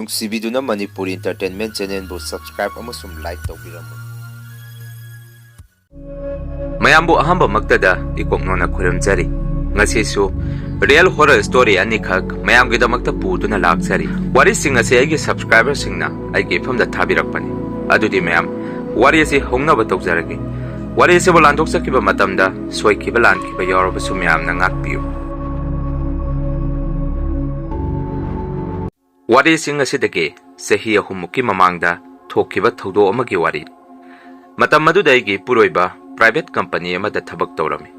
ꯅꯨꯡꯁꯤꯕꯤꯗꯨꯅ Manipur entertainment ꯆꯦꯅꯦꯜꯕꯨ subscribe ꯑꯃꯁꯨꯡ like ꯇꯧꯕꯤꯔꯝꯃꯨ꯫ ꯃꯌꯥꯝꯕꯨ ꯑꯍꯥꯟꯕꯃꯛꯇꯗ ꯏꯀꯣꯛꯅꯣꯅ ꯈꯨꯔꯨꯝꯖꯔꯤ꯫ ꯉꯁꯤꯁꯨ ꯔꯤꯌꯦꯜ ꯍꯣꯔꯔ ꯁ꯭ꯇꯣꯔꯤ ꯑꯅꯤꯈꯛ ꯃꯌꯥꯝꯒꯤꯗꯃꯛꯇ ꯄꯨꯗꯨꯅ ꯂꯥꯛꯆꯔꯤ꯫ ꯋꯥꯔꯤꯁꯤꯡ ꯑꯁꯤ ꯑꯩꯒꯤ ꯁꯕꯁꯀ꯭ꯔꯥꯏꯕꯔꯁꯤꯡꯅ ꯑꯩꯒꯤ ꯏꯐꯝꯗ ꯊꯥꯕꯤꯔꯛꯄꯅꯤ꯫ ꯑꯗꯨꯗꯤ ꯃꯌꯥꯝ ꯋꯥꯔꯤ ꯑꯁꯤ ꯍꯧꯅꯕ ꯇꯧꯖꯔꯒꯦ꯫ ꯋꯥꯔꯤ ꯑꯁꯤꯕꯨ ꯂꯥꯟꯊꯣꯛꯆꯈꯤꯕ ꯃꯇꯝꯗ ꯁꯣꯏꯈꯤꯕ ꯂꯥꯟꯈꯤꯕ ꯌꯥꯎꯔꯕꯁꯨ ꯃꯌꯥꯝꯅ ꯉꯥꯛꯄꯤꯌꯨ꯫ ꯋꯥꯔꯤꯁꯤꯡ ꯑꯁꯤꯗꯒꯤ ꯆꯍꯤ 3ꯃꯨꯛꯀꯤ ꯃꯃꯥꯡꯗ ꯊꯣꯛꯈꯤꯕ ꯊꯧꯗꯣꯛ ꯑꯃꯒꯤ ꯋꯥꯔꯤ꯫ ꯃꯇꯝ ꯑꯗꯨꯗ ꯑꯩꯒꯤ ꯏꯄꯨꯔꯣꯏꯕ ꯄ꯭ꯔꯥꯏꯚꯦꯠ ꯀꯝꯄꯅꯤ ꯑꯃꯗ ꯊꯕꯛ ꯇꯧꯔꯝꯃꯤ꯫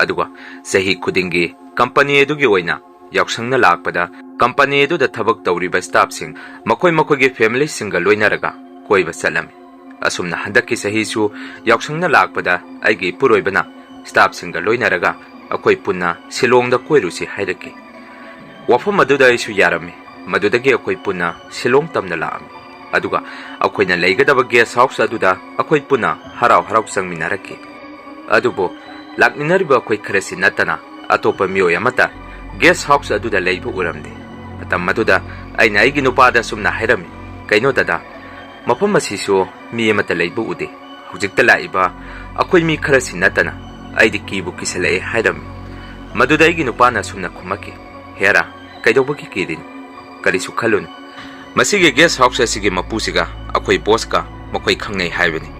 ꯑꯗꯨꯒ ꯆꯍꯤ ꯈꯨꯗꯤꯡꯒꯤ ꯀꯝꯄꯅꯤ ꯑꯗꯨꯒꯤ ꯑꯣꯏꯅ ꯌꯥꯎꯁꯪꯅ ꯂꯥꯛꯄꯗ ꯀꯝꯄꯅꯤ ꯑꯗꯨꯗ ꯊꯕꯛ ꯇꯧꯔꯤꯕ ꯁ꯭ꯇꯥꯐꯁꯤꯡ ꯃꯈꯣꯏꯒꯤ ꯐꯦꯃꯤꯂꯤꯁꯤꯡꯒ ꯂꯣꯏꯅꯔꯒ ꯀꯣꯏꯕ ꯆꯠꯂꯝꯃꯤ꯫ ꯑꯁꯨꯝꯅ ꯍꯟꯗꯛꯀꯤ ꯆꯍꯤꯁꯨ ꯌꯥꯎꯁꯪꯅ ꯂꯥꯛꯄꯗ ꯑꯩꯒꯤ ꯏꯄꯨꯔꯣꯏꯕꯅ ꯁ꯭ꯇꯥꯐꯁꯤꯡꯒ ꯂꯣꯏꯅꯔꯒ ꯑꯩꯈꯣꯏ ꯄꯨꯟꯅ ꯁꯤꯂꯣꯡꯗ ꯀꯣꯏꯔꯨꯁꯤ ꯍꯥꯏꯔꯛꯈꯤ꯫ ꯋꯥꯐꯝ ꯑꯗꯨꯗ ꯑꯩꯁꯨ ꯌꯥꯔꯝꯃꯤ꯫ ꯃꯗꯨꯗꯒꯤ ꯑꯩꯈꯣꯏ ꯄꯨꯟꯅ ꯁꯤꯂꯣꯡ ꯇꯝꯅ ꯂꯥꯛꯑꯝꯃꯤ꯫ ꯑꯗꯨꯒ ꯑꯩꯈꯣꯏꯅ ꯂꯩꯒꯗꯕ ꯒꯦꯁ ꯍꯥꯎꯁ ꯑꯗꯨꯗ ꯑꯩꯈꯣꯏ ꯄꯨꯟꯅ ꯍꯔꯥꯎ ꯆꯪꯃꯤꯟꯅꯔꯛꯈꯤ꯫ ꯑꯗꯨꯕꯨ ꯂꯥꯛꯃꯤꯟꯅꯔꯤꯕ ꯑꯩꯈꯣꯏ ꯈꯔꯁꯤ ꯅꯠꯇꯅ ꯑꯇꯣꯞꯄ ꯃꯤꯑꯣꯏ ꯑꯃꯠꯇ ꯒꯦꯁ ꯍꯥꯎꯁ ꯑꯗꯨꯗ ꯂꯩꯕ ꯎꯔꯝꯗꯦ꯫ ꯃꯇꯝ ꯑꯗꯨꯗ ꯑꯩꯅ ꯑꯩꯒꯤ ꯅꯨꯄꯥꯗ ꯁꯨꯝꯅ ꯍꯥꯏꯔꯝꯃꯤ, "ꯀꯩꯅꯣ ꯗꯗꯥ, ꯃꯐꯝ ꯑꯁꯤꯁꯨ ꯃꯤ ꯑꯃꯠꯇ ꯂꯩꯕ ꯎꯗꯦ꯫ ꯍꯧꯖꯤꯛꯇ ꯂꯥꯛꯏꯕ ꯑꯩꯈꯣꯏ ꯃꯤ ꯈꯔꯁꯤ ꯅꯠꯇꯅ ꯑꯩꯗꯤ ꯀꯤꯕꯨ ꯀꯤꯁꯜꯂꯛꯑꯦ" ꯍꯥꯏꯔꯝꯃꯤ꯫ ꯃꯗꯨꯗ ꯑꯩꯒꯤ ꯅꯨꯄꯥꯅ ꯁꯨꯝꯅ ꯈꯨꯝꯃꯛꯈꯤ, "ꯍꯦꯔꯥ, ꯀꯩꯗꯧꯕꯒꯤ ꯀꯤꯔꯤꯅꯣ? ꯀꯔꯤꯁꯨ ꯈꯜꯂꯨꯅꯨ꯫ ꯃꯁꯤꯒꯤ ꯒꯦꯁ ꯍꯥꯎꯁ ꯑꯁꯤꯒꯤ ꯃꯄꯨꯁꯤꯒ ꯑꯩꯈꯣꯏ ꯕꯣꯁꯀ ꯃꯈꯣꯏ ꯈꯪꯅꯩ ꯍꯥꯏꯕꯅꯤ꯫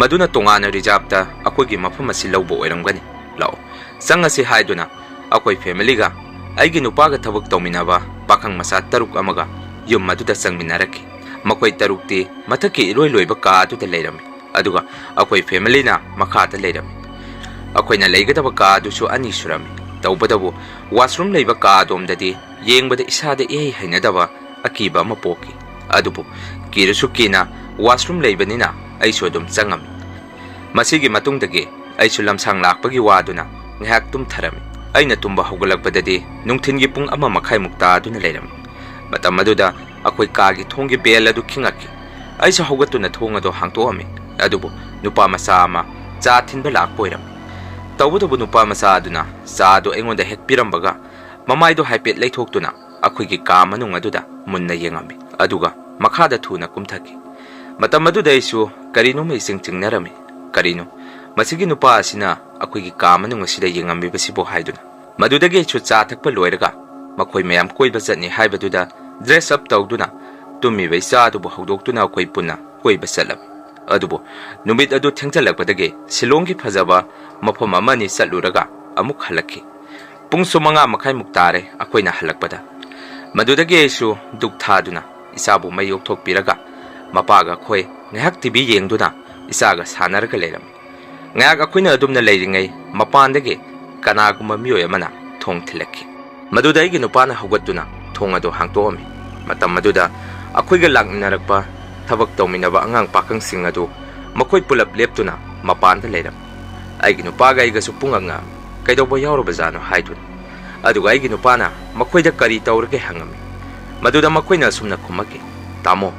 ꯃꯗꯨꯅ ꯇꯣꯉꯥꯟꯅ ꯔꯤꯖꯥꯔꯚꯇ ꯑꯩꯈꯣꯏꯒꯤ ꯃꯐꯝ ꯑꯁꯤ ꯂꯧꯕ ꯑꯣꯏꯔꯝꯒꯅꯤ꯫ ꯂꯥꯛꯑꯣ ꯆꯪꯉꯁꯤ" ꯍꯥꯏꯗꯨꯅ ꯑꯩꯈꯣꯏ ꯐꯦꯃꯤꯂꯤꯒ ꯑꯩꯒꯤ ꯅꯨꯄꯥꯒ ꯊꯕꯛ ꯇꯧꯃꯤꯟꯅꯕ ꯄꯥꯈꯪ ꯃꯆꯥ 6 ꯑꯃꯒ ꯌꯨꯝ ꯑꯗꯨꯗ ꯆꯪꯃꯤꯟꯅꯔꯛꯈꯤ꯫ ꯃꯈꯣꯏ 6ꯇꯤ ꯃꯊꯛꯀꯤ ꯏꯂꯣꯏ ꯂꯣꯏꯕ ꯀꯥ ꯑꯗꯨꯗ ꯂꯩꯔꯝꯃꯤ꯫ ꯑꯗꯨꯒ ꯑꯩꯈꯣꯏ ꯐꯦꯃꯤꯂꯤꯅ ꯃꯈꯥꯗ ꯂꯩꯔꯝꯃꯤ꯫ ꯑꯩꯈꯣꯏꯅ ꯂꯩꯒꯗꯕ ꯀꯥ ꯑꯗꯨꯁꯨ 2 ꯁꯨꯔꯝꯃꯤ꯫ ꯇꯧꯕꯇꯕꯨ ꯋꯥꯁꯔꯨꯝ ꯂꯩꯕ ꯀꯥ ꯑꯗꯣꯝꯗꯗꯤ ꯌꯦꯡꯕꯗ ꯏꯁꯥꯗ ꯏꯍꯩ ꯍꯩꯅꯗꯕ ꯑꯀꯤꯕ ꯑꯃ ꯄꯣꯛꯈꯤ꯫ ꯑꯗꯨꯕꯨ ꯀꯤꯔꯁꯨ ꯀꯤꯅ ꯋꯥꯁꯔꯨꯝ ꯂꯩꯕꯅꯤꯅ ꯑꯩꯁꯨ ꯑꯗꯨꯝ ꯆꯪꯉꯝꯃꯤ꯫ ꯃꯁꯤꯒꯤ ꯃꯇꯨꯡꯗꯒꯤ ꯑꯩꯁꯨ ꯂꯝꯁꯥꯡ ꯂꯥꯛꯄꯒꯤ ꯋꯥꯗꯨꯅ ꯉꯥꯏꯍꯥꯛ ꯇꯨꯝꯊꯔꯝꯃꯤ꯫ ꯑꯩꯅ ꯇꯨꯝꯕ ꯍꯧꯒꯠꯂꯛꯄꯗꯗꯤ ꯅꯨꯡꯊꯤꯟꯒꯤ ꯄꯨꯡ 1:30ꯃꯨꯛ ꯇꯥꯗꯨꯅ ꯂꯩꯔꯝꯃꯤ꯫ ꯃꯇꯝ ꯑꯗꯨꯗ ꯑꯩꯈꯣꯏ ꯀꯥꯒꯤ ꯊꯣꯡꯒꯤ ꯕꯦꯜ ꯑꯗꯨ ꯈꯤꯡꯉꯛꯈꯤ꯫ ꯑꯩꯁꯨ ꯍꯧꯒꯠꯇꯨꯅ ꯊꯣꯡ ꯑꯗꯨ ꯍꯥꯡꯇꯣꯛꯑꯝꯃꯤ꯫ ꯑꯗꯨꯕꯨ ꯅꯨꯄꯥ ꯃꯆꯥ ꯑꯃ ꯆꯥ ꯊꯤꯟꯕ ꯂꯥꯛꯄ ꯑꯣꯏꯔꯝꯃꯤ꯫ ꯇꯧꯕꯇꯕꯨ ꯅꯨꯄꯥ ꯃꯆꯥ ꯑꯗꯨꯅ ꯆꯥ ꯑꯗꯨ ꯑꯩꯉꯣꯟꯗ ꯍꯦꯛ ꯄꯤꯔꯝꯕꯒ ꯃꯃꯥꯏꯗꯨ ꯍꯥꯏꯐꯦꯠ ꯂꯩꯊꯣꯛꯇꯨꯅ ꯑꯩꯈꯣꯏꯒꯤ ꯀꯥ ꯃꯅꯨꯡ ꯑꯗꯨꯗ ꯃꯨꯟꯅ ꯌꯦꯡꯉꯝꯃꯤ꯫ ꯑꯗꯨꯒ ꯃꯈꯥꯗ ꯊꯨꯅ ꯀꯨꯝꯊꯈꯤ꯫ ꯃꯇꯝ ꯑꯗꯨꯗ ꯑꯩꯁꯨ ꯀꯔꯤꯅꯣꯃ ꯏꯆꯤꯡ ꯆꯤꯡꯅꯔꯝꯃꯤ꯫ ꯀꯔꯤꯅꯣ ꯃꯁꯤꯒꯤ ꯅꯨꯄꯥ ꯑꯁꯤꯅ ꯑꯩꯈꯣꯏꯒꯤ ꯀꯥ ꯃꯅꯨꯡ ꯑꯁꯤꯗ ꯌꯦꯡꯉꯝꯃꯤꯕꯁꯤꯕꯨ ꯍꯥꯏꯗꯨꯅ꯫ ꯃꯗꯨꯗꯒꯤ ꯑꯩꯁꯨ ꯆꯥ ꯊꯛꯄ ꯂꯣꯏꯔꯒ ꯃꯈꯣꯏ ꯃꯌꯥꯝ ꯀꯣꯏꯕ ꯆꯠꯅꯤ ꯍꯥꯏꯕꯗꯨꯗ ꯗ꯭ꯔꯦꯁ ꯑꯞ ꯇꯧꯗꯨꯅ ꯇꯨꯝꯃꯤꯕ ꯏꯆꯥ ꯑꯗꯨꯕꯨ ꯍꯧꯗꯣꯛꯇꯨꯅ ꯑꯩꯈꯣꯏ ꯄꯨꯟꯅ ꯀꯣꯏꯕ ꯆꯠꯂꯝꯃꯤ꯫ ꯑꯗꯨꯕꯨ ꯅꯨꯃꯤꯠ ꯑꯗꯨ ꯊꯦꯡꯖꯜꯂꯛꯄꯗꯒꯤ ꯁꯤꯂꯣꯡꯒꯤ ꯐꯖꯕ ꯃꯐꯝ ꯑꯃꯅꯤ ꯆꯠꯂꯨꯔꯒ ꯑꯃꯨꯛ ꯍꯜꯂꯛꯈꯤ꯫ ꯄꯨꯡꯁꯨ 5:30ꯃꯨꯛ ꯇꯥꯔꯦ ꯑꯩꯈꯣꯏꯅ ꯍꯜꯂꯛꯄꯗ꯫ ꯃꯗꯨꯗꯒꯤ ꯑꯩꯁꯨ ꯗꯨꯛ ꯊꯥꯗꯨꯅ ꯏꯆꯥꯕꯨ ꯃꯩ ꯑꯣꯛꯊꯣꯛꯄꯤꯔꯒ ꯃꯄꯥꯒ ꯑꯩꯈꯣꯏ ꯉꯥꯏꯍꯥꯛ ꯇꯤꯚꯤ ꯌꯦꯡꯗꯨꯅ ꯏꯆꯥꯒ ꯁꯥꯟꯅꯔꯒ ꯂꯩꯔꯝꯃꯤ꯫ ꯉꯥꯏꯍꯥꯛ ꯑꯩꯈꯣꯏꯅ ꯑꯗꯨꯝꯅ ꯂꯩꯔꯤꯉꯩ ꯃꯄꯥꯟꯗꯒꯤ ꯀꯅꯥꯒꯨꯝꯕ ꯃꯤꯑꯣꯏ ꯑꯃꯅ ꯊꯣꯡ ꯊꯤꯜꯂꯛꯈꯤ꯫ ꯃꯗꯨꯗ ꯑꯩꯒꯤ ꯅꯨꯄꯥꯅ ꯍꯧꯒꯠꯇꯨꯅ ꯊꯣꯡ ꯑꯗꯨ ꯍꯥꯡꯇꯣꯛꯑꯝꯃꯤ꯫ ꯃꯇꯝ ꯑꯗꯨꯗ ꯑꯩꯈꯣꯏꯒ ꯂꯥꯛꯃꯤꯟꯅꯔꯛꯄ ꯊꯕꯛ ꯇꯧꯃꯤꯟꯅꯕ ꯑꯉꯥꯡ ꯄꯥꯈꯪꯁꯤꯡ ꯑꯗꯨ ꯃꯈꯣꯏ ꯄꯨꯂꯞ ꯂꯦꯞꯇꯨꯅ ꯃꯄꯥꯟꯗ ꯂꯩꯔꯝꯃꯤ꯫ ꯑꯩꯒꯤ ꯅꯨꯄꯥꯒ ꯑꯩꯒꯁꯨ ꯄꯨꯡꯉꯛ-ꯉꯛꯑꯝꯃꯤ, ꯀꯩꯗꯧꯕ ꯌꯥꯎꯔꯕꯖꯥꯠꯅꯣ ꯍꯥꯏꯗꯨꯅ꯫ ꯑꯗꯨꯒ ꯑꯩꯒꯤ ꯅꯨꯄꯥꯅ ꯃꯈꯣꯏꯗ ꯀꯔꯤ ꯇꯧꯔꯒꯦ ꯍꯪꯉꯝꯃꯤ꯫ ꯃꯗꯨꯗ ꯃꯈꯣꯏꯅ ꯑꯁꯨꯝꯅ ꯈꯨꯝꯃꯛꯈꯤ, "ꯇꯥꯃꯣ,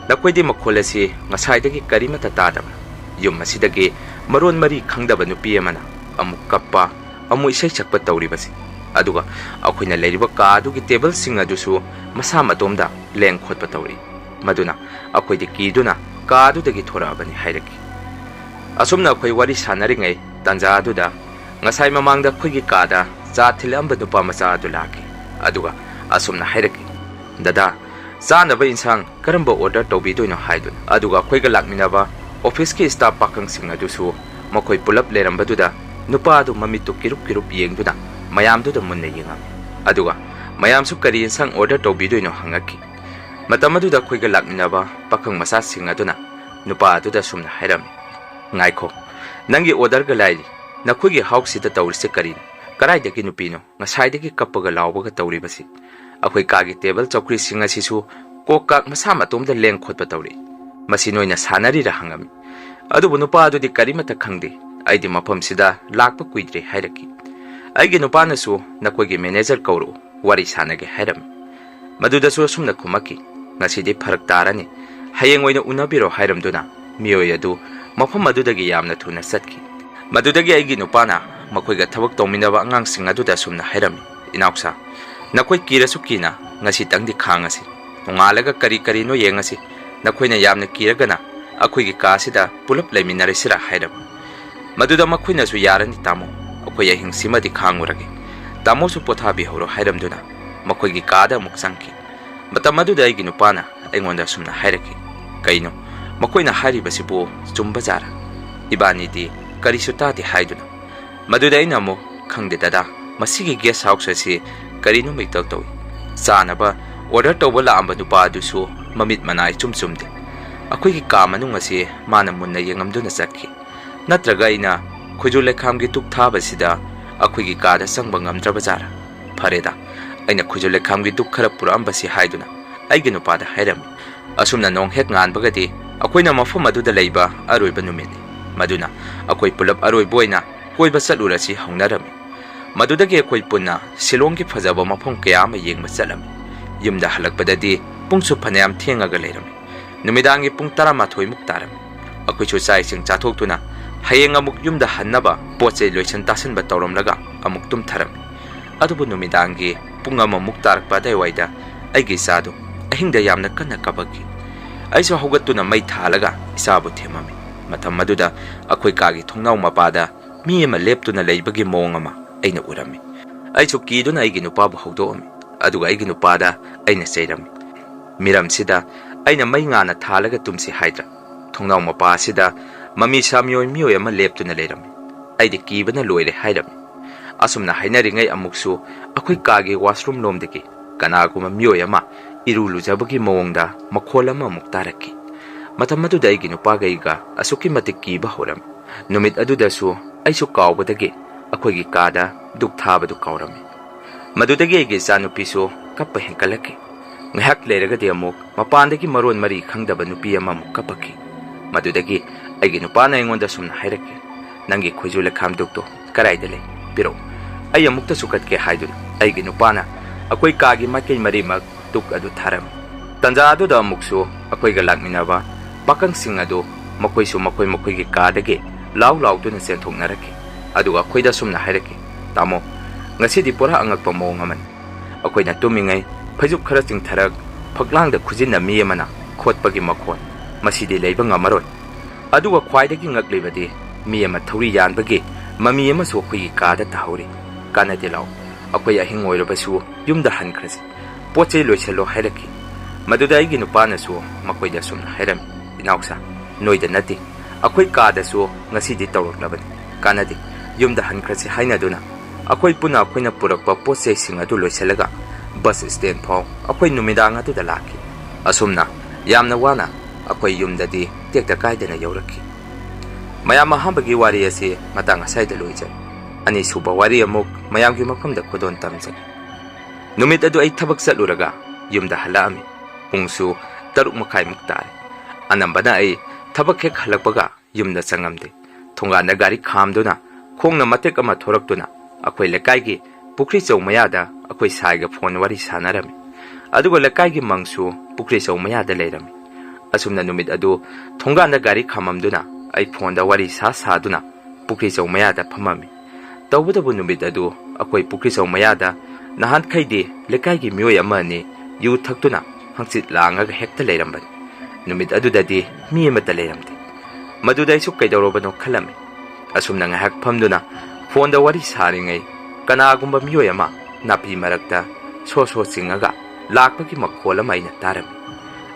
ꯅꯈꯣꯏꯗꯤ ꯃꯈꯣꯜ ꯑꯁꯤ ꯉꯁꯥꯏꯗꯒꯤ ꯀꯔꯤꯃꯠꯇ ꯇꯥꯗꯕ꯭ꯔꯥ? ꯌꯨꯝ ꯑꯁꯤꯗꯒꯤ ꯃꯔꯣꯟ ꯃꯔꯤ ꯈꯪꯗꯕ ꯅꯨꯄꯤ ꯑꯃꯅ ꯑꯃꯨꯛ ꯀꯞꯄ ꯑꯃꯨꯛ ꯏꯁꯩ ꯁꯛꯄ ꯇꯧꯔꯤꯕꯁꯤ꯫ ꯑꯗꯨꯒ ꯑꯩꯈꯣꯏꯅ ꯂꯩꯔꯤꯕ ꯀꯥ ꯑꯗꯨꯒꯤ ꯇꯦꯕꯜꯁꯤꯡ ꯑꯗꯨꯁꯨ ꯃꯁꯥ ꯃꯇꯣꯝꯗ ꯂꯦꯡ ꯈꯣꯠꯄ ꯇꯧꯔꯤ꯫ ꯃꯗꯨꯅ ꯑꯩꯈꯣꯏꯗꯤ ꯀꯤꯗꯨꯅ ꯀꯥ ꯑꯗꯨꯗꯒꯤ ꯊꯣꯔꯛꯑꯕꯅꯤ" ꯍꯥꯏꯔꯛꯈꯤ꯫ ꯑꯁꯨꯝꯅ ꯑꯩꯈꯣꯏ ꯋꯥꯔꯤ ꯁꯥꯟꯅꯔꯤꯉꯩ ꯇꯥꯟꯖꯥ ꯑꯗꯨꯗ ꯉꯁꯥꯏ ꯃꯃꯥꯡꯗ ꯑꯩꯈꯣꯏꯒꯤ ꯀꯥꯗ ꯆꯥ ꯊꯤꯜꯂꯛꯑꯝꯕ ꯅꯨꯄꯥ ꯃꯆꯥ ꯑꯗꯨ ꯂꯥꯛꯈꯤ꯫ ꯑꯗꯨꯒ ꯑꯁꯨꯝꯅ ꯍꯥꯏꯔꯛꯈꯤ, "ꯗꯗꯥ, ꯆꯥꯅꯕ ꯏꯟꯁꯥꯡ ꯀꯔꯝꯕ ꯑꯣꯔꯗꯔ ꯇꯧꯕꯤꯗꯣꯏꯅꯣ" ꯍꯥꯏꯗꯨꯅ꯫ ꯑꯗꯨꯒ ꯑꯩꯈꯣꯏꯒ ꯂꯥꯛꯃꯤꯟꯅꯕ ꯑꯣꯐꯤꯁꯀꯤ ꯁ꯭ꯇꯥꯐ ꯄꯥꯈꯪꯁꯤꯡ ꯑꯗꯨꯁꯨ ꯃꯈꯣꯏ ꯄꯨꯂꯞ ꯂꯩꯔꯝꯕꯗꯨꯗ ꯅꯨꯄꯥ ꯑꯗꯨ ꯃꯃꯤꯠꯇꯨ ꯀꯤꯔꯨꯞ ꯌꯦꯡꯗꯨꯅ ꯃꯌꯥꯝꯗꯨꯗ ꯃꯨꯟꯅ ꯌꯦꯡꯉꯝꯃꯤ꯫ ꯑꯗꯨꯒ ꯃꯌꯥꯝꯁꯨ ꯀꯔꯤ ꯏꯟꯁꯥꯡ ꯑꯣꯔꯗꯔ ꯇꯧꯕꯤꯗꯣꯏꯅꯣ ꯍꯪꯉꯛꯈꯤ꯫ ꯃꯇꯝ ꯑꯗꯨꯗ ꯑꯩꯈꯣꯏꯒ ꯂꯥꯛꯃꯤꯟꯅꯕ ꯄꯥꯈꯪ ꯃꯆꯥꯁꯤꯡ ꯑꯗꯨꯅ ꯅꯨꯄꯥ ꯑꯗꯨꯗ ꯁꯨꯝꯅ ꯍꯥꯏꯔꯝꯃꯤ, "ꯉꯥꯏꯈꯣ, ꯅꯪꯒꯤ ꯑꯣꯔꯗꯔꯒ ꯂꯥꯏꯔꯤ꯫ ꯅꯈꯣꯏꯒꯤ ꯍꯥꯎꯁꯁꯤꯗ ꯇꯧꯔꯤꯁꯦ ꯀꯔꯤꯅꯣ? ꯀꯔꯥꯏꯗꯒꯤ ꯅꯨꯄꯤꯅꯣ ꯉꯁꯥꯏꯗꯒꯤ ꯀꯞꯄꯒ ꯂꯥꯎꯕꯒ ꯇꯧꯔꯤꯕꯁꯤ? ꯑꯩꯈꯣꯏ ꯀꯥꯒꯤ ꯇꯦꯕꯜ ꯆꯧꯀ꯭ꯔꯤꯁꯤꯡ ꯑꯁꯤꯁꯨ ꯀꯣꯛ-ꯀꯥꯛ ꯃꯁꯥ ꯃꯇꯣꯝꯗ ꯂꯦꯡ ꯈꯣꯠꯄ ꯇꯧꯔꯤ꯫ ꯃꯁꯤ ꯅꯣꯏꯅ ꯁꯥꯟꯅꯔꯤꯔꯥ?" ꯍꯪꯉꯝꯃꯤ꯫ ꯑꯗꯨꯕꯨ ꯅꯨꯄꯥ ꯑꯗꯨꯗꯤ ꯀꯔꯤꯃꯠꯇ ꯈꯪꯗꯦ, "ꯑꯩꯗꯤ ꯃꯐꯝꯁꯤꯗ ꯂꯥꯛꯄ ꯀꯨꯏꯗ꯭ꯔꯤ" ꯍꯥꯏꯔꯛꯈꯤ꯫ ꯑꯩꯒꯤ ꯅꯨꯄꯥꯅꯁꯨ ꯅꯈꯣꯏꯒꯤ ꯃꯦꯅꯦꯖꯔ ꯀꯧꯔꯛꯎ, ꯋꯥꯔꯤ ꯁꯥꯟꯅꯒꯦ ꯍꯥꯏꯔꯝꯃꯤ꯫ ꯃꯗꯨꯗꯁꯨ ꯑꯁꯨꯝꯅ ꯈꯨꯝꯃꯛꯈꯤ, "ꯉꯁꯤꯗꯤ ꯐꯔꯛ ꯇꯥꯔꯅꯤ, ꯍꯌꯦꯡ ꯑꯣꯏꯅ ꯎꯅꯕꯤꯔꯣ" ꯍꯥꯏꯔꯝꯗꯨꯅ ꯃꯤꯑꯣꯏ ꯑꯗꯨ ꯃꯐꯝ ꯑꯗꯨꯗꯒꯤ ꯌꯥꯝꯅ ꯊꯨꯅ ꯆꯠꯈꯤ꯫ ꯃꯗꯨꯗꯒꯤ ꯑꯩꯒꯤ ꯅꯨꯄꯥꯅ ꯃꯈꯣꯏꯒ ꯊꯕꯛ ꯇꯧꯃꯤꯟꯅꯕ ꯑꯉꯥꯡꯁꯤꯡ ꯑꯗꯨꯗ ꯑꯁꯨꯝꯅ ꯍꯥꯏꯔꯝꯃꯤ, "ꯏꯅꯥꯎꯆꯥ, ꯅꯈꯣꯏ ꯀꯤꯔꯁꯨ ꯀꯤꯅ ꯉꯁꯤꯇꯪꯗꯤ ꯈꯥꯡꯉꯁꯤ꯫ nongalaga kari no yengasi nakoina yamna kiragana akhoi gi kasida pulap laiminarisira hairam maduda makoina su yarani tamo akhoi ahing simadi khangurage tamo su pothabi horo hairam duna makhoi gi kada muk sangki matam maduda ai gi nupana aingonda sumna hairaki kaino makoina hari basibu chumba jara ibani di kari sutati haiduna maduda ina mo khangde dada masigi guest house asi kari no miktal toy sanaba order tawala amba nupa dusu mamit manai chumde akhoi gi ka manung asi mana munna yengamduna sakki natraga ina khujule khamgi tuk thaba sida akhoi gi ka da sangba ngamdra bazara phareda aina khujule khamgi tuk khara puramba si haiduna aigi nupa da hairam asumna nong hek ngan bagati akoina mafam adu da leiba aroiba numini maduna akoi pulap aroi boina koiba salurasi haunarami madudagi akoi punna silonggi phajaba mafam kaya ma yengba chalami yumda halakpadadi pungsu phanayam thengaga leirami numidangi pung 12 muk tarami akoi chu chai sing chathok hayeng amuk yumda hannaba poche loisan tasanba tawramlaga amuk tum tharami adubu numidangi pung amuk tarakpa dai waida aigi sadu ahingda yamna kanna kabagi aiso hogatuna mai thalaga isabu themami matham maduda akhoi kagi thongnaw mapada mi ema leptuna leibagi mong ama aina urami aiso kiduna aigi nupabu hogdoami aduga aigi nupada aina seirami miram sida aina mai ngana thalaga tumsi haidra thongnaw mapa sida mami samyoy miyoy ama leptuna leirami aidi kibana loire hairami asumna hainaringai amuksu akhoi kagi washroom lomdeki kanaguma miyoy ama iru lujabagi mawongda makholama muktaraki matam maduda aigi nupagaiga asuki matik kiba horam numit adudasu aisu kawbadagi akhoi gi kada duk thabadu kawrami madudagi aigi sanupisu kappa henkalaki ngahak leiragadi amuk mapandagi maron mari khangdaba nupi ama mukkapaki madudagi aigi nupana aingonda sumna hairaki nangi khojula khamdukto karaida lei piro ai amukta sukatke haiduna aigi nupana akhoi kagi makai mari mak tuk adu tharam tanja adu da muksu akoi ga lakminaba pakang sing adu makoi su makoi gi ka dage law duna sen thong naraki adu akoi da sumna hairaki tamo ngasi di pora angak pamong aman akoi na tumingai phajuk khara sing tharak phaklang da khujin na mi amana khotpagi makhon masidi leiba ngamaron adu ga khwai dagi ngak lebadi mi ama thori yan bagi mami ama so khoi ka da tahori kana de law akoi ahing oirobasu yumda han khrasi poche loiselo hairaki maduda aigi nupana su makoi da sumna hairam inausa noida nati akoi ka da su ngasi di tawraklabani kanadi yumda hankrasi hainaduna akoi puna akoina purakpa poche singa du loiselaga bus stand phau akoi numidang atu da laki asumna yamna wana akoi yumdadi tekta kaidana yauraki mayam hambagi wari ase matang asai da loija ani suba wari amuk mayamgi mafamda kodon tamjak numit adu ai thabak saluraga yumda halami pungsu 6:30 muktare anambana ai thabak hek halakpaga yumda changamde thongana gari khamduna khongna matek ama thoraktuna akoi lekai gi pukri chaumayada akoi saiga phone wari sanarami adugo lekai gi mangsu pukri chaumayada leirami asumna numit adu thongana gari khamamduna ai phone da wari saduna pukri chaumayada phamami tawbudabu numit adu akoi pukri chaumayada nahan khaide lekai gi myoy amani yu thaktuna hangchit langaga hekta leirambani numit adudadi mi amata leiramde madudai su kaidorobano khalami asumna ngahak phamduna phone da wari saringai kanagumba myoy ama napi marakta so chingaga lakpagi makhola maina tarami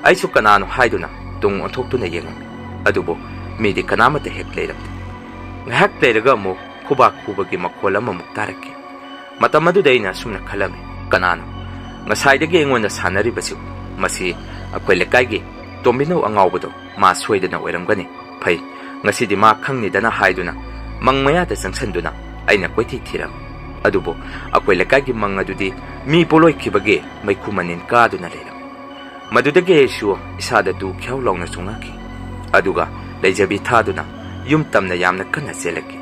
aisu kanano haiduna tung onthoktuna yengami adubo midi kanamata hek leiramde ngahak leiraga mu khubak khubagi makhola mamuk taraki matam adudaina sumna khalami kanano ngasaidagi engonda sanari basiu masi akoi lekaigi tombino angawbodo ma soidana oiramgani phai ngasidi ma khangni dana haiduna mangmaya da sangsanduna aina koithi thiram adubo akoi lekaigi mangadudi mi poloi khibage maikhumanin kaduna leram madudage shu isada du khyau lawna chungaki aduga leijabi thaduna yum tamna yamna kana selaki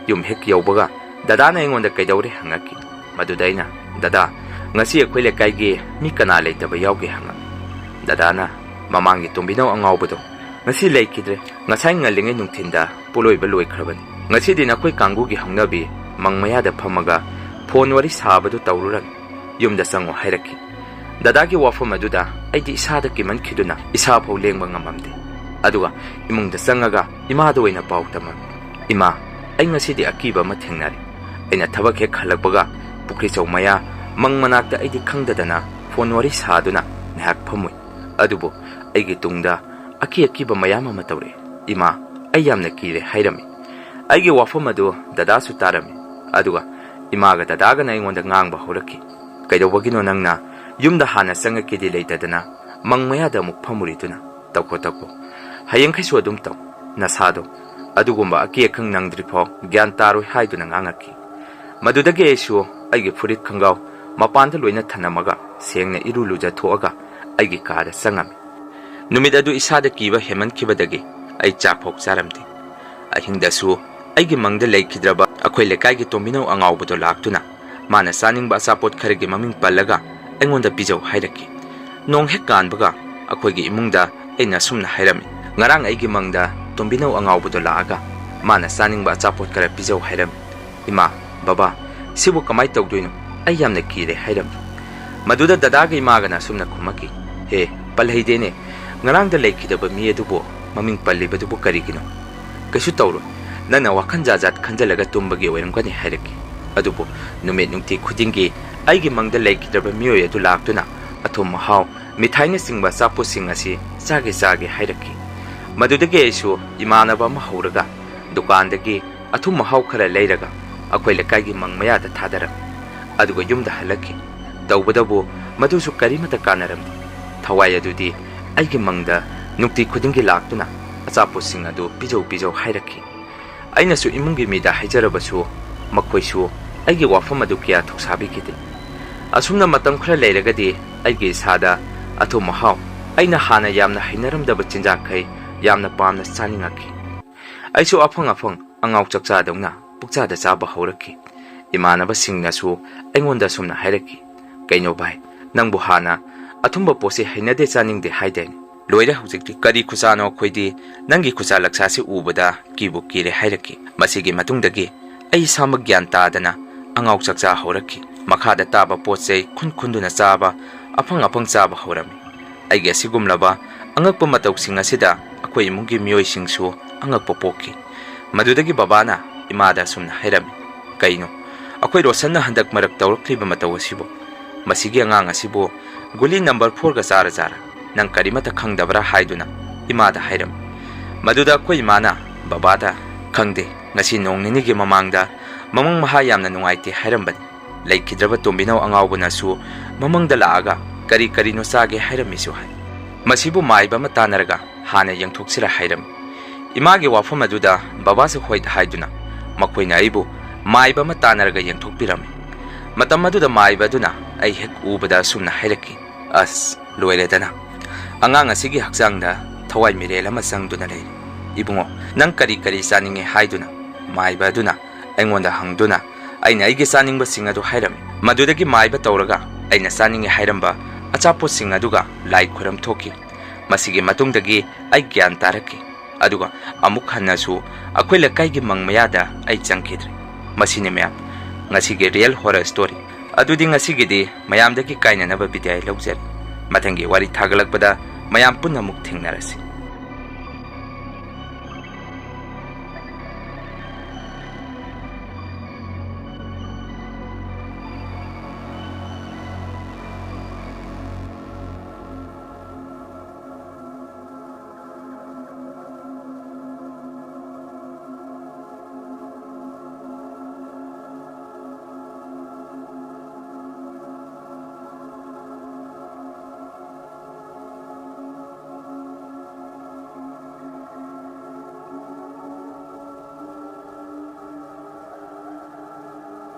yum hek yawbaga dadana engonda kaidawre hangaki madudaina dada ngasi akoi lekaigi mi kana leitaba yawge hanga dadana mamangi tombino angawbodo ngasi leikidre ngasai ngalinge nungthinda poloiba loikrabani ngasi dina koi kangugi hangnabi mangmaya da phamaga phone wari sabadu tawruran yumda sango hairaki dadagi wafam aduda ꯑꯩꯗꯤ ꯏꯁꯥꯗ ꯀꯤꯃꯟꯈꯤꯗꯨꯅ ꯏꯁꯥ ꯐꯥꯎ ꯂꯦꯡꯕ ꯉꯝꯃꯝꯗꯦ꯫ ꯑꯗꯨꯒ ꯏꯃꯨꯡꯗ ꯆꯪꯉꯒ ꯏꯃꯥꯗ ꯑꯣꯏꯅ ꯄꯥꯎ ꯇꯝꯃꯝꯃꯤ꯫ ꯏꯃꯥ, ꯑꯩ ꯉꯁꯤꯗꯤ ꯑꯀꯤꯕ ꯑꯃ ꯊꯦꯡꯅꯔꯦ꯫ ꯑꯩꯅ ꯊꯕꯛ ꯍꯦꯛ ꯍꯜꯂꯛꯄꯒ ꯄꯨꯈ꯭ꯔꯤꯆꯧ ꯃꯌꯥ ꯃꯪ ꯃꯅꯥꯛꯇ ꯑꯩꯗꯤ ꯈꯪꯗꯗꯅ ꯐꯣꯟ ꯋꯥꯔꯤ ꯁꯥꯗꯨꯅ ꯉꯥꯏꯍꯥꯛ ꯐꯝꯃꯨꯏ꯫ ꯑꯗꯨꯕꯨ ꯑꯩꯒꯤ ꯇꯨꯡꯗ ꯑꯀꯤꯕ ꯃꯌꯥꯝ ꯑꯃ ꯇꯧꯔꯛꯏ꯫ ꯏꯃꯥ, ꯑꯩ ꯌꯥꯝꯅ ꯀꯤꯔꯦ ꯍꯥꯏꯔꯝꯃꯤ꯫ ꯑꯩꯒꯤ ꯋꯥꯐꯝ ꯑꯗꯨ ꯗꯗꯥꯁꯨ ꯇꯥꯔꯝꯃꯤ꯫ ꯑꯗꯨꯒ ꯏꯃꯥꯒ ꯗꯗꯥꯒꯅ ꯑꯩꯉꯣꯟꯗ ꯉꯥꯡꯕ ꯍꯧꯔꯛꯈꯤ꯫ ꯀꯩꯗꯧꯕꯒꯤꯅꯣ ꯅꯪꯅ ꯌꯨꯝꯗ ꯍꯥꯟꯅ ꯆꯪꯉꯛꯀꯦꯗꯤ ꯂꯩꯇꯗꯅ ꯃꯪ ꯃꯌꯥꯗ ꯑꯃꯨꯛ ꯐꯝꯃꯨꯔꯤꯗꯨꯅ? ꯇꯧꯈꯣ ꯍꯌꯦꯡꯈꯩꯁꯨ ꯑꯗꯨꯝ ꯇꯧ꯫ ꯅꯁꯥꯗꯣ ꯑꯗꯨꯒꯨꯝꯕ ꯑꯀꯤ ꯑꯈꯪ ꯅꯪꯗ꯭ꯔꯤꯐꯥꯎ ꯒ꯭ꯌꯥꯟ ꯇꯥꯔꯣꯏ ꯍꯥꯏꯗꯨꯅ ꯉꯥꯡꯉꯛꯈꯤ꯫ ꯃꯗꯨꯗꯒꯤ ꯑꯩꯁꯨ ꯑꯩꯒꯤ ꯐꯨꯔꯤꯠ ꯈꯣꯡꯒ꯭ꯔꯥꯎ ꯃꯄꯥꯟꯗ ꯂꯣꯏꯅ ꯊꯅꯝꯃꯒ ꯁꯦꯡꯅ ꯏꯔꯨ ꯂꯨꯖꯊꯣꯛꯑꯒ ꯑꯩꯒꯤ ꯀꯥꯗ ꯆꯪꯉꯝꯃꯤ꯫ ꯅꯨꯃꯤꯠ ꯑꯗꯨ ꯏꯁꯥꯗ ꯀꯤꯕ ꯍꯦꯟꯃꯟꯈꯤꯕꯗꯒꯤ ꯑꯩ ꯆꯥꯛꯐꯥꯎ ꯆꯥꯔꯝꯗꯦ꯫ ꯑꯍꯤꯡꯗꯁꯨ ꯑꯩꯒꯤ ꯃꯪꯗ ꯂꯩꯈꯤꯗ꯭ꯔꯕ ꯑꯩꯈꯣꯏ ꯂꯩꯀꯥꯏꯒꯤ ꯇꯣꯝꯕꯤꯅꯧ ꯑꯉꯥꯎꯕꯗꯣ ꯂꯥꯛꯇꯨꯅ ꯃꯥꯅ ꯆꯥꯅꯤꯡꯕ ꯑꯆꯥꯄꯣꯠ ꯈꯔꯒꯤ ꯃꯃꯤꯡ ꯄꯜꯂꯒ ꯑꯩꯉꯣꯟꯗ ꯄꯤꯖꯧ ꯍꯥꯏꯔꯛꯈꯤ꯫ ꯅꯣꯡ ꯍꯦꯛ ꯀꯥꯟꯕꯒ ꯑꯩꯈꯣꯏꯒꯤ ꯏꯃꯨꯡꯗ ꯑꯩꯅ ꯑꯁꯨꯝꯅ ꯍꯥꯏꯔꯝꯃꯤ, ꯉꯔꯥꯡ ꯑꯩꯒꯤ ꯃꯪꯗ ꯇꯣꯝꯕꯤꯅꯧ ꯑꯉꯥꯎꯕꯗꯣ ꯂꯥꯛꯑꯒ ꯃꯥꯅ ꯆꯥꯅꯤꯡꯕ ꯑꯆꯥꯄꯣꯠ ꯈꯔ ꯄꯤꯖꯧ ꯍꯥꯏꯔꯝꯃꯤ꯫ ꯏꯃꯥ, ꯕꯕꯥ, ꯁꯤꯕꯨ ꯀꯃꯥꯏ ꯇꯧꯗꯣꯏꯅꯣ? ꯑꯩ ꯌꯥꯝꯅ ꯀꯤꯔꯦ ꯍꯥꯏꯔꯝꯃꯤ꯫ ꯃꯗꯨꯗ ꯗꯗꯥꯒ ꯏꯃꯥꯒꯅ ꯑꯁꯨꯝꯅ ꯈꯨꯝꯃꯛꯈꯤ, ꯍꯦ, ꯄꯜꯍꯩꯗꯦꯅꯦ, ꯉꯔꯥꯡꯗ ꯂꯩꯈꯤꯗꯕ ꯃꯤ ꯑꯗꯨꯕꯨ ꯃꯃꯤꯡ ꯄꯜꯂꯤꯕꯗꯨꯕꯨ ꯀꯔꯤꯒꯤꯅꯣ? ꯀꯩꯁꯨ ꯇꯧꯔꯣꯏ, ꯅꯪꯅ ꯋꯥꯈꯟ ꯖꯥꯠ ꯈꯟꯖꯜꯂꯒ ꯇꯨꯝꯕꯒꯤ ꯑꯣꯏꯔꯝꯒꯅꯤ ꯍꯥꯏꯔꯛꯈꯤ꯫ ꯑꯗꯨꯕꯨ ꯅꯨꯃꯤꯠ ꯅꯨꯡꯇꯤ ꯈꯨꯗꯤꯡꯒꯤ ꯑꯩꯒꯤ ꯃꯪꯗ ꯂꯩꯈꯤꯗ꯭ꯔꯕ ꯃꯤꯑꯣꯏ ꯑꯗꯨ ꯂꯥꯛꯇꯨꯅ ꯑꯊꯨꯝ ꯑꯍꯥꯎ ꯃꯤꯊꯥꯏꯅꯆꯤꯡꯕ ꯑꯆꯥꯄꯣꯠꯁꯤꯡ ꯑꯁꯤ ꯆꯥꯒꯦ ꯍꯥꯏꯔꯛꯈꯤ꯫ ꯃꯗꯨꯗꯒꯤ ꯑꯩꯁꯨ ꯏꯃꯥꯟꯅꯕ ꯑꯃ ꯍꯧꯔꯒ ꯗꯨꯀꯥꯟꯗꯒꯤ ꯑꯊꯨꯝ ꯑꯍꯥꯎ ꯈꯔ ꯂꯩꯔꯒ ꯑꯩꯈꯣꯏ ꯂꯩꯀꯥꯏꯒꯤ ꯃꯪ ꯃꯌꯥꯗ ꯊꯥꯗꯔꯝꯃꯤ꯫ ꯑꯗꯨꯒ ꯌꯨꯝꯗ ꯍꯜꯂꯛꯈꯤ꯫ ꯇꯧꯕꯗꯕꯨ ꯃꯗꯨꯁꯨ ꯀꯔꯤꯃꯠꯇ ꯀꯥꯟꯅꯔꯝꯗꯦ꯫ ꯊꯋꯥꯏ ꯑꯗꯨꯗꯤ ꯑꯩꯒꯤ ꯃꯪꯗ ꯅꯨꯡꯇꯤ ꯈꯨꯗꯤꯡꯒꯤ ꯂꯥꯛꯇꯨꯅ ꯑꯆꯥꯄꯣꯠꯁꯤꯡ ꯑꯗꯨ ꯄꯤꯖꯧ ꯍꯥꯏꯔꯛꯈꯤ꯫ ꯑꯩꯅꯁꯨ ꯏꯃꯨꯡꯒꯤ ꯃꯤꯗ ꯍꯥꯏꯖꯔꯕꯁꯨ ꯃꯈꯣꯏꯁꯨ ꯑꯩꯒꯤ ꯋꯥꯐꯝ ꯑꯗꯨ ꯀꯌꯥ ꯊꯧꯁꯥꯕꯤꯈꯤꯗꯦ꯫ ꯑꯁꯨꯝꯅ ꯃꯇꯝ ꯈꯔ ꯂꯩꯔꯒꯗꯤ ꯑꯩꯒꯤ ꯏꯁꯥꯗ ꯑꯊꯨꯝ ꯑꯍꯥꯎ, ꯑꯩꯅ ꯍꯥꯟꯅ ꯌꯥꯝꯅ ꯍꯩꯅꯔꯝꯗꯕ ꯆꯤꯟꯖꯥꯛꯈꯩ ꯌꯥꯝꯅ ꯄꯥꯝꯅ ꯆꯥꯅꯤꯡꯉꯛꯈꯤ꯫ ꯑꯩꯁꯨ ꯑꯐꯪ ꯑꯉꯥꯎ ꯆꯥꯛꯆꯥꯗꯧꯅ ꯄꯨꯛꯆꯥꯗ ꯆꯥꯕ ꯍꯧꯔꯛꯈꯤ꯫ ꯏꯃꯥꯟꯅꯕꯁꯤꯡꯅꯁꯨ ꯑꯩꯉꯣꯟꯗ ꯑꯁꯨꯝꯅ ꯍꯥꯏꯔꯛꯈꯤ, ꯀꯩꯅꯣ ꯚꯥꯏ, ꯅꯪꯕꯨ ꯍꯥꯟꯅ ꯑꯊꯨꯝꯕ ꯄꯣꯠꯁꯤ ꯍꯩꯅꯗꯦ ꯆꯥꯅꯤꯡꯗꯦ ꯍꯥꯏꯗꯥꯏꯅꯦ? ꯂꯣꯏꯔꯦ ꯍꯧꯖꯤꯛꯇꯤ ꯀꯔꯤ ꯈꯨꯆꯥꯅꯣ ꯑꯩꯈꯣꯏꯗꯤ ꯅꯪꯒꯤ ꯈꯨꯆꯥ ꯂꯛꯆꯥꯁꯤ ꯎꯕꯗ ꯀꯤꯕꯨ ꯀꯤꯔꯦ ꯍꯥꯏꯔꯛꯈꯤ꯫ ꯃꯁꯤꯒꯤ ꯃꯇꯨꯡꯗꯒꯤ ꯑꯩ ꯏꯁꯥꯃꯛ ꯒ꯭ꯌꯥꯟ ꯇꯥꯗꯅ ꯑꯉꯥꯎ ꯆꯥꯛꯆꯥ ꯍꯧꯔꯛꯈꯤ꯫ ꯃꯈꯥꯗ ꯇꯥꯕ ꯄꯣꯠ ꯆꯩ ꯈꯨꯟꯗꯨꯅ ꯆꯥꯕ, ꯑꯐꯪ ꯆꯥꯕ ꯍꯧꯔꯝꯃꯤ꯫ ꯑꯩꯒꯤ ꯑꯁꯤꯒꯨꯝꯂꯕ ꯑꯉꯛꯄ ꯃꯇꯧꯁꯤꯡ ꯑꯁꯤꯗ ꯑꯩꯈꯣꯏ ꯏꯃꯨꯡꯒꯤ ꯃꯤꯑꯣꯏꯁꯤꯡꯁꯨ ꯑꯉꯛꯄ ꯄꯣꯛꯈꯤ꯫ ꯃꯗꯨꯗꯒꯤ ꯕꯕꯥꯅ ꯏꯃꯥꯗ ꯑꯁꯨꯝꯅ ꯍꯥꯏꯔꯝꯃꯤ, ꯀꯩꯅꯣ ꯑꯩꯈꯣꯏ ꯔꯣꯁꯟꯅ ꯍꯟꯗꯛ ꯃꯔꯛ ꯇꯧꯔꯛꯂꯤꯕ ꯃꯇꯧ ꯑꯁꯤꯕꯨ? ꯃꯁꯤꯒꯤ ꯑꯉꯥꯡ ꯑꯁꯤꯕꯨ ꯒꯨꯂꯤ ꯅꯝꯕꯔ 4ꯒ ꯆꯥꯔ ꯅꯪ ꯀꯔꯤꯃꯠꯇ ꯈꯪꯗꯕ꯭ꯔꯥ ꯍꯥꯏꯗꯨꯅ ꯏꯃꯥꯗ ꯍꯥꯏꯔꯝꯃꯤ꯫ ꯃꯗꯨꯗ ꯑꯩꯈꯣꯏ ꯏꯃꯥꯅ ꯕꯕꯥꯗ, ꯈꯪꯗꯦ, ꯉꯁꯤ ꯅꯣꯡ ꯅꯤꯅꯤꯒꯤ ꯃꯃꯥꯡꯗ ꯃꯃꯪ ꯃꯍꯥ ꯌꯥꯝꯅ ꯅꯨꯡꯉꯥꯏꯇꯦ ꯍꯥꯏꯔꯝꯕꯅꯤ꯫ ꯂꯩꯈꯤꯗ꯭ꯔꯕ ꯇꯣꯝꯕꯤꯅꯧ ꯑꯉꯥꯎꯕꯅꯁꯨ ꯃꯃꯪꯗ ꯂꯥꯛꯑꯒ ꯀꯔꯤꯅꯣ ꯆꯥꯒꯦ ꯍꯥꯏꯔꯝꯃꯤꯁꯨ ꯍꯥꯏ꯫ ꯃꯁꯤꯕꯨ ꯃꯥꯏꯕ ꯑꯃ ꯇꯥꯟꯅꯔꯒ ꯍꯥꯟꯅ ꯌꯦꯡꯊꯣꯛꯁꯤꯔ ꯍꯥꯏꯔꯝꯃꯤ꯫ ꯏꯃꯥꯒꯤ ꯋꯥꯐꯝ ꯑꯗꯨꯗ ꯕꯕꯥꯁꯨ ꯍꯣꯏ ꯍꯥꯏꯗꯨꯅ ꯃꯈꯣꯏꯅ ꯑꯩꯕꯨ ꯃꯥꯏꯕ ꯑꯃ ꯇꯥꯟꯅꯔꯒ ꯌꯦꯡꯊꯣꯛꯄꯤꯔꯝꯃꯤ꯫ ꯃꯇꯝ ꯑꯗꯨꯗ ꯃꯥꯏꯕ ꯑꯗꯨꯅ ꯑꯩ ꯍꯦꯛ ꯎꯕꯗ ꯑꯁꯨꯝꯅ ꯍꯥꯏꯔꯛꯈꯤ, ꯑꯁ, ꯂꯣꯏꯔꯦꯗꯅ, ꯑꯉꯥꯡ ꯑꯁꯤꯒꯤ ꯍꯛꯆꯥꯡꯗ ꯊꯋꯥꯏ ꯃꯤꯔꯦꯜ ꯑꯃ ꯆꯪꯗꯨꯅ ꯂꯩꯔꯤ꯫ ꯏꯕꯨꯡꯉꯣ, ꯅꯪ ꯀꯔꯤ ꯆꯥꯅꯤꯡꯉꯦ ꯍꯥꯏꯗꯨꯅ ꯃꯥꯏꯕ ꯑꯗꯨꯅ ꯑꯩꯉꯣꯟꯗ ꯍꯪꯗꯨꯅ ꯑꯩꯅ ꯑꯩꯒꯤ ꯆꯥꯅꯤꯡꯕꯁꯤꯡ ꯑꯗꯨ ꯍꯥꯏꯔꯝꯃꯤ꯫ ꯃꯗꯨꯗꯒꯤ ꯃꯥꯏꯕ ꯇꯧꯔꯒ ꯑꯩꯅ ꯆꯥꯅꯤꯡꯉꯦ ꯍꯥꯏꯔꯝꯕ ꯑꯆꯥꯄꯣꯠꯁꯤꯡ ꯑꯗꯨꯒ ꯂꯥꯏ ꯈꯨꯔꯝꯊꯣꯛꯈꯤ꯫ ꯃꯁꯤꯒꯤ ꯃꯇꯨꯡꯗꯒꯤ ꯑꯩ ꯒ꯭ꯌꯥꯟ ꯇꯥꯔꯛꯈꯤ꯫ ꯑꯗꯨꯒ ꯑꯃꯨꯛ ꯍꯟꯅꯁꯨ ꯑꯩꯈꯣꯏ ꯂꯩꯀꯥꯏꯒꯤ ꯃꯪ ꯃꯌꯥꯗ ꯑꯩ ꯆꯪꯈꯤꯗ꯭ꯔꯦ꯫ ꯃꯁꯤꯅꯤ ꯃꯌꯥꯝ ꯉꯁꯤꯒꯤ ꯔꯤꯌꯦꯜ ꯍꯣꯔꯔ ꯁ꯭ꯇꯣꯔꯤ꯫ ꯑꯗꯨꯗꯤ ꯉꯁꯤꯒꯤꯗꯤ ꯃꯌꯥꯝꯗꯒꯤ ꯀꯥꯏꯅꯅꯕ ꯕꯤꯗꯥꯏ ꯂꯧꯖꯔꯤ꯫ ꯃꯊꯪꯒꯤ ꯋꯥꯔꯤ ꯊꯥꯒꯠꯂꯛꯄꯗ ꯃꯌꯥꯝ ꯄꯨꯟꯅ ꯑꯃꯨꯛ ꯊꯦꯡꯅꯔꯁꯤ꯫